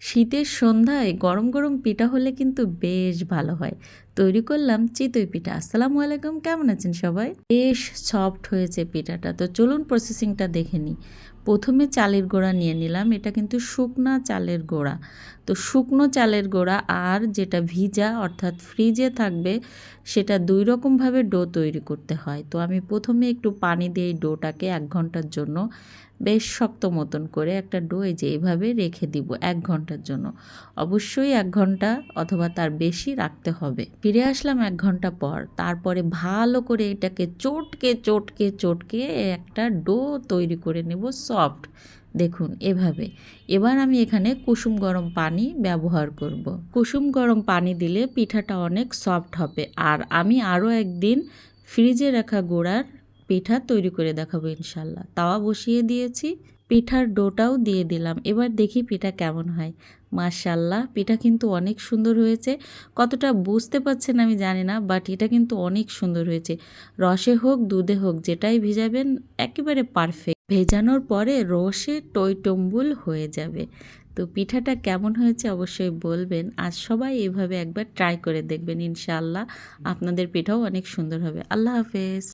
শীতের সন্ধ্যায় গরম গরম পিঠা হলে কিন্তু বেশ ভালো হয়। তৈরি করলাম চিতই পিঠা। আসসালামু আলাইকুম, কেমন আছেন সবাই? বেশ সফট হয়েছে পিঠাটা। তো চলুন প্রসেসিংটা দেখে নিই। প্রথমে চালের গুঁড়া নিয়ে নিলাম। এটা কিন্তু শুকনা চালের গুঁড়া। তো শুকনো চালের গুঁড়া আর যেটা ভিজা অর্থাৎ ফ্রিজে থাকবে সেটা ২ রকমভাবে ডো তৈরি করতে হয়। তো আমি প্রথমে একটু পানি দিয়ে এই ডোটাকে ১ ঘন্টার জন্য বেশ শক্ত মতন করে একটা ডো এই যে এইভাবে রেখে দিব ১ ঘন্টার জন্য। অবশ্যই ১ ঘন্টা অথবা তার বেশি রাখতে হবে। ফিরে আসলাম ১ ঘন্টা পর। তারপরে ভালো করে এটাকে চটকে একটা ডো তৈরি করে নেব সফট। দেখুন এভাবে। এবার আমি এখানে কুসুম গরম পানি ব্যবহার করব। কুসুম গরম পানি দিলে পিঠাটা অনেক সফট হবে। আর আমি আরও একদিন ফ্রিজে রাখা গুঁড়ার পিঠা তৈরি করে দেখাবো ইনশাল্লাহ। তাওয়া বসিয়ে দিয়েছি, পিঠার ডোটাও দিয়ে দিলাম। এবার দেখি পিঠা কেমন হয়। মাশাল্লাহ, পিঠা কিন্তু অনেক সুন্দর হয়েছে। কতটা বুঝতে পারছেন আমি জানি না, বাট এটা কিন্তু অনেক সুন্দর হয়েছে। রসে হোক দুধে হোক যেটাই ভিজাবেন একেবারে পারফেক্ট। ভেজানোর পরে রসে টইটম্বুল হয়ে যাবে। তো পিঠাটা কেমন হয়েছে অবশ্যই বলবেন। আর সবাই এভাবে একবার ট্রাই করে দেখবেন, ইনশাআল্লাহ আপনাদের পিঠাও অনেক সুন্দর হবে। আল্লাহ হাফেজ।